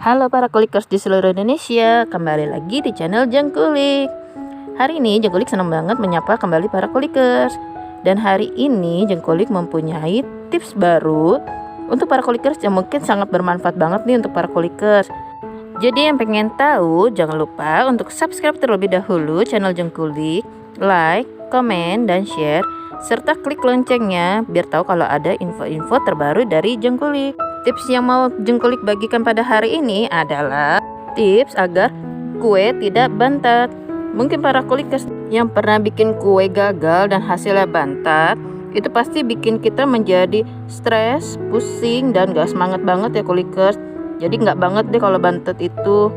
Halo para kulikers di seluruh Indonesia, kembali lagi di channel Jengkulik. Hari ini Jengkulik senang banget menyapa kembali para kulikers. Dan hari ini Jengkulik mempunyai tips baru untuk para kulikers yang mungkin sangat bermanfaat banget nih untuk para kulikers. Jadi yang pengen tahu, jangan lupa untuk subscribe terlebih dahulu channel Jengkulik, like, komen, dan share, serta klik loncengnya biar tahu kalau ada info-info terbaru dari Jengkulik. Tips yang mau Jengkulik bagikan pada hari ini adalah tips agar kue tidak bantat. Mungkin para kulikers yang pernah bikin kue gagal dan hasilnya bantat, itu pasti bikin kita menjadi stres, pusing, dan gak semangat banget ya kulikers. Jadi gak banget deh kalau bantat itu.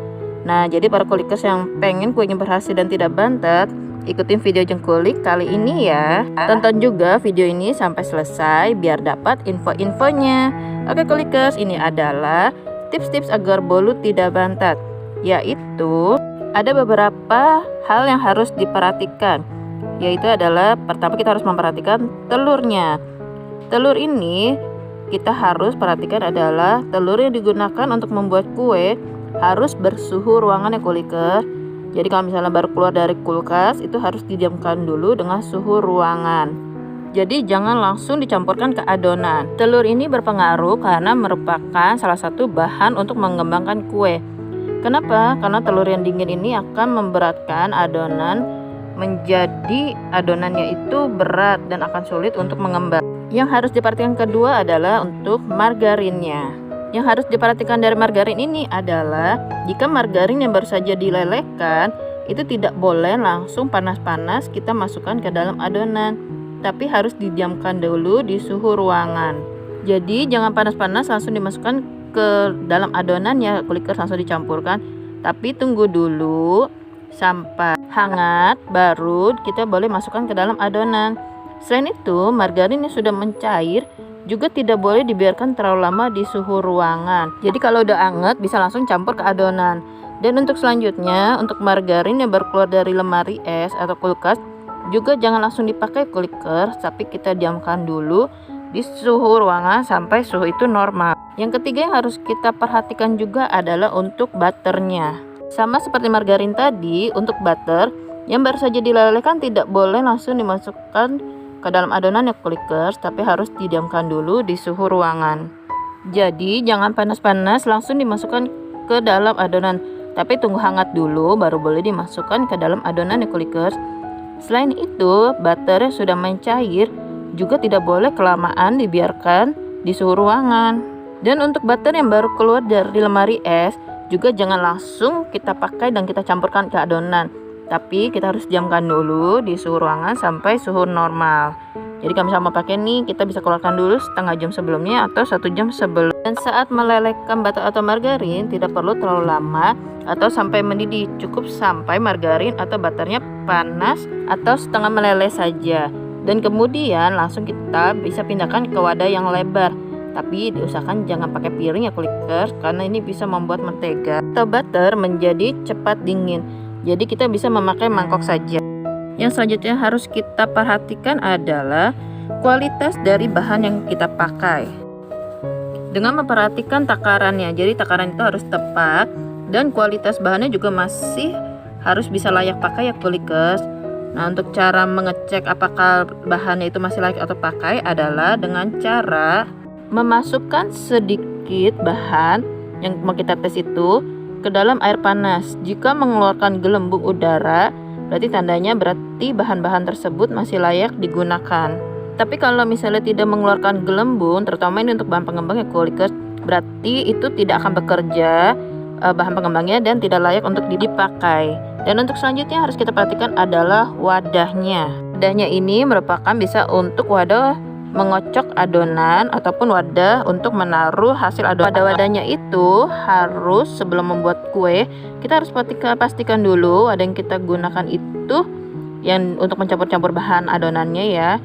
Nah, jadi para kulikers yang pengen kuenya berhasil dan tidak bantat, ikutin video Jengkulik kali ini ya. Tonton juga video ini sampai selesai biar dapat info-infonya. Oke kulikers, ini adalah tips-tips agar bolu tidak bantat. Yaitu ada beberapa hal yang harus diperhatikan. Yaitu adalah pertama kita harus memperhatikan telurnya. Telur ini kita harus perhatikan adalah telur yang digunakan untuk membuat kue harus bersuhu ruangan ya kulikers. Jadi kalau misalnya baru keluar dari kulkas itu harus didiamkan dulu dengan suhu ruangan. Jadi jangan langsung dicampurkan ke adonan. Telur ini berpengaruh karena merupakan salah satu bahan untuk mengembangkan kue. Kenapa? Karena telur yang dingin ini akan memberatkan adonan menjadi adonannya itu berat dan akan sulit untuk mengembang. Yang harus diperhatikan kedua adalah untuk margarinnya. Yang harus diperhatikan dari margarin ini adalah jika margarin yang baru saja dilelehkan itu tidak boleh langsung panas-panas kita masukkan ke dalam adonan, tapi harus didiamkan dulu di suhu ruangan. Jadi jangan panas-panas langsung dimasukkan ke dalam adonan ya kulikers, langsung dicampurkan, tapi tunggu dulu sampai hangat baru kita boleh masukkan ke dalam adonan. Selain itu, margarin yang sudah mencair juga tidak boleh dibiarkan terlalu lama di suhu ruangan. Jadi kalau udah anget bisa langsung campur ke adonan. Dan untuk selanjutnya, untuk margarin yang baru keluar dari lemari es atau kulkas juga jangan langsung dipakai kulikers, tapi kita diamkan dulu di suhu ruangan sampai suhu itu normal. Yang ketiga yang harus kita perhatikan juga adalah untuk butternya. Sama seperti margarin tadi, untuk butter yang baru saja dilelehkan tidak boleh langsung dimasukkan ke dalam adonan ya kulikers, tapi harus didiamkan dulu di suhu ruangan. Jadi jangan panas-panas langsung dimasukkan ke dalam adonan, tapi tunggu hangat dulu baru boleh dimasukkan ke dalam adonan ya kulikers. Selain itu, butter yang sudah mencair juga tidak boleh kelamaan dibiarkan di suhu ruangan. Dan untuk butter yang baru keluar dari lemari es juga jangan langsung kita pakai dan kita campurkan ke adonan, tapi kita harus diamkan dulu di suhu ruangan sampai suhu normal. Jadi kalau misalnya mau pakai nih, kita bisa keluarkan dulu setengah jam sebelumnya atau 1 jam sebelum. Dan saat melelehkan butter atau margarin tidak perlu terlalu lama atau sampai mendidih, cukup sampai margarin atau butternya panas atau setengah meleleh saja. Dan kemudian langsung kita bisa pindahkan ke wadah yang lebar. Tapi diusahakan jangan pakai piring ya kulikers, karena ini bisa membuat mentega atau butter menjadi cepat dingin. Jadi kita bisa memakai mangkok saja. Yang selanjutnya harus kita perhatikan adalah kualitas dari bahan yang kita pakai. Dengan memperhatikan takarannya, jadi takaran itu harus tepat dan kualitas bahannya juga masih harus bisa layak pakai ya kulikers. Nah, untuk cara mengecek apakah bahannya itu masih layak atau pakai adalah dengan cara memasukkan sedikit bahan yang mau kita tes itu ke dalam air panas. Jika mengeluarkan gelembung udara, berarti tandanya bahan-bahan tersebut masih layak digunakan. Tapi kalau misalnya tidak mengeluarkan gelembung, terutama ini untuk bahan pengembang ya kulikers, berarti itu tidak akan bekerja bahan pengembangnya dan tidak layak untuk dipakai. Dan untuk selanjutnya harus kita perhatikan adalah wadahnya. Wadahnya ini merupakan bisa untuk wadah mengocok adonan ataupun wadah untuk menaruh hasil adonan. Wadah-wadahnya itu harus sebelum membuat kue kita harus pastikan dulu wadah yang kita gunakan itu yang untuk mencampur-campur bahan adonannya ya,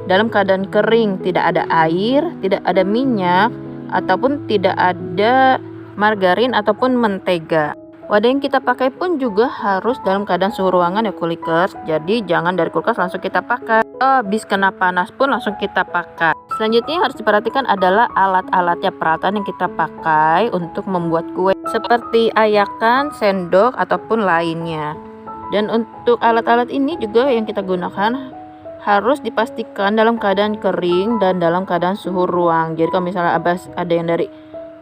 dalam keadaan kering, tidak ada air, tidak ada minyak, ataupun tidak ada margarin ataupun mentega. Wadah yang kita pakai pun juga harus dalam keadaan suhu ruangan ya kulikers. Jadi jangan dari kulkas langsung kita pakai. Habis kena panas pun langsung kita pakai. Selanjutnya yang harus diperhatikan adalah alat-alatnya, peralatan yang kita pakai untuk membuat kue seperti ayakan, sendok ataupun lainnya. Dan untuk alat-alat ini juga yang kita gunakan harus dipastikan dalam keadaan kering dan dalam keadaan suhu ruang. Jadi kalau misalnya ada yang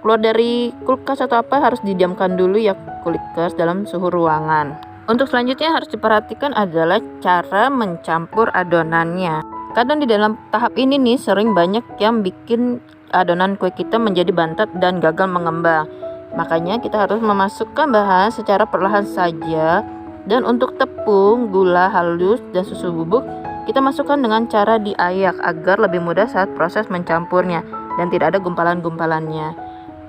keluar dari kulkas atau apa, harus didiamkan dulu ya kulikers dalam suhu ruangan. Untuk selanjutnya harus diperhatikan adalah cara mencampur adonannya. Kadang di dalam tahap ini nih sering banyak yang bikin adonan kue kita menjadi bantat dan gagal mengembang. Makanya kita harus memasukkan bahan secara perlahan saja. Dan untuk tepung, gula halus, dan susu bubuk kita masukkan dengan cara diayak agar lebih mudah saat proses mencampurnya dan tidak ada gumpalan-gumpalannya.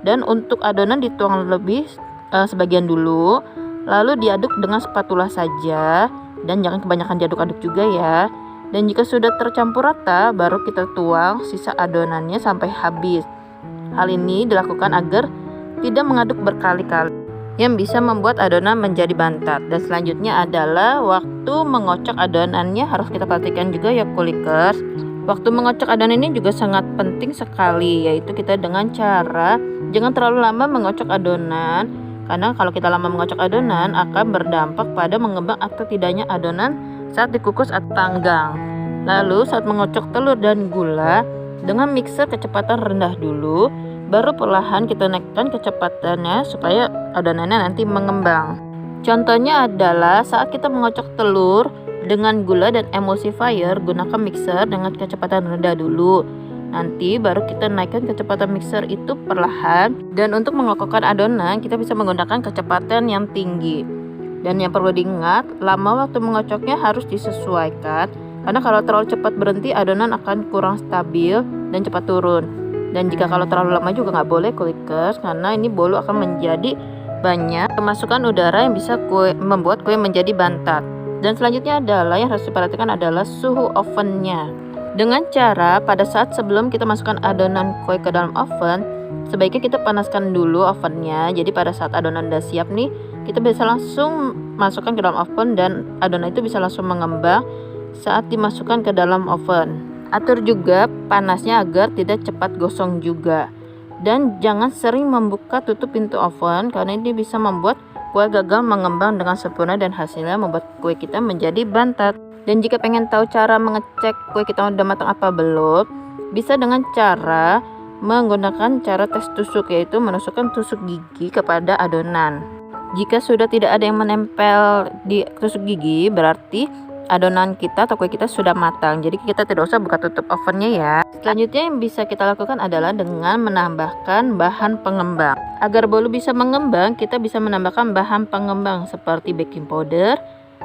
Dan untuk adonan dituang lebih sebagian dulu, lalu diaduk dengan spatula saja dan jangan kebanyakan diaduk-aduk juga ya. Dan jika sudah tercampur rata, baru kita tuang sisa adonannya sampai habis. Hal ini dilakukan agar tidak mengaduk berkali-kali yang bisa membuat adonan menjadi bantat. Dan selanjutnya adalah waktu mengocok adonannya harus kita perhatikan juga ya kulikers. Waktu mengocok adonan ini juga sangat penting sekali, yaitu kita dengan cara jangan terlalu lama mengocok adonan, karena kalau kita lama mengocok adonan akan berdampak pada mengembang atau tidaknya adonan saat dikukus atau panggang. Lalu saat mengocok telur dan gula dengan mixer kecepatan rendah dulu, baru perlahan kita naikkan kecepatannya supaya adonannya nanti mengembang. Contohnya adalah saat kita mengocok telur dengan gula dan emulsifier, gunakan mixer dengan kecepatan rendah dulu. Nanti baru kita naikkan kecepatan mixer itu perlahan. Dan untuk mengokokkan adonan kita bisa menggunakan kecepatan yang tinggi. Dan yang perlu diingat, lama waktu mengocoknya harus disesuaikan, karena kalau terlalu cepat berhenti adonan akan kurang stabil dan cepat turun. Dan jika kalau terlalu lama juga nggak boleh kulikers, karena ini bolu akan menjadi banyak kemasukan udara yang bisa membuat kue menjadi bantat. Dan selanjutnya adalah yang harus diperhatikan adalah suhu ovennya. Dengan cara pada saat sebelum kita masukkan adonan kue ke dalam oven, sebaiknya kita panaskan dulu ovennya. Jadi pada saat adonan udah siap nih, kita bisa langsung masukkan ke dalam oven dan adonan itu bisa langsung mengembang saat dimasukkan ke dalam oven. Atur juga panasnya agar tidak cepat gosong juga. Dan jangan sering membuka tutup pintu oven, karena ini bisa membuat kue gagal mengembang dengan sempurna dan hasilnya membuat kue kita menjadi bantat. Dan jika pengen tahu cara mengecek kue kita udah matang apa belum, bisa dengan cara menggunakan cara tes tusuk, yaitu menusukkan tusuk gigi kepada adonan. Jika sudah tidak ada yang menempel di tusuk gigi, berarti adonan kita atau kue kita sudah matang. Jadi kita tidak usah buka tutup ovennya ya. Selanjutnya yang bisa kita lakukan adalah dengan menambahkan bahan pengembang. Agar bolu bisa mengembang, kita bisa menambahkan bahan pengembang seperti baking powder,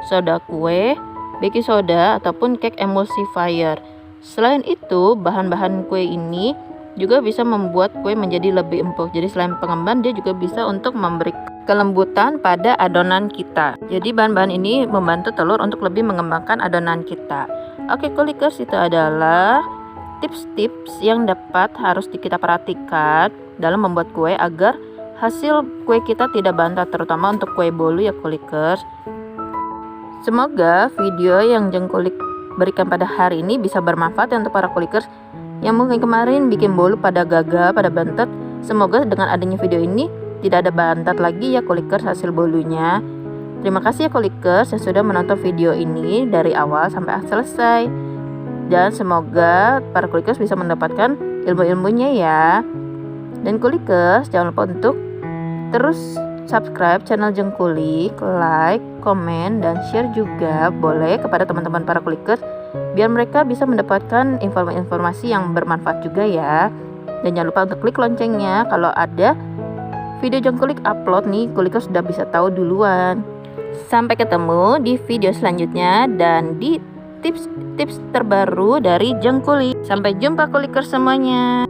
soda kue, baking soda ataupun cake emulsifier. Selain itu, bahan-bahan kue ini juga bisa membuat kue menjadi lebih empuk. Jadi selain pengembang, dia juga bisa untuk memberi kelembutan pada adonan kita. Jadi bahan-bahan ini membantu telur untuk lebih mengembangkan adonan kita. Oke kulikers, itu adalah tips-tips yang harus kita perhatikan dalam membuat kue agar hasil kue kita tidak bantat, terutama untuk kue bolu ya kulikers. Semoga video yang Jengkulik berikan pada hari ini bisa bermanfaat untuk para kulikers yang mungkin kemarin bikin bolu pada gagal, pada bantat. Semoga dengan adanya video ini tidak ada bantat lagi ya kulikers hasil bolunya. Terima kasih ya kulikers yang sudah menonton video ini dari awal sampai selesai. Dan semoga para kulikers bisa mendapatkan ilmu-ilmunya ya. Dan kulikers jangan lupa untuk terus subscribe channel Jengkulik, like, komen, dan share juga boleh kepada teman-teman para kulikers, biar mereka bisa mendapatkan informasi yang bermanfaat juga ya. Dan jangan lupa untuk klik loncengnya, kalau ada video Jengkulik upload nih, kulikers sudah bisa tahu duluan. Sampai ketemu di video selanjutnya dan di tips-tips terbaru dari Jengkulik. Sampai jumpa kulikers semuanya.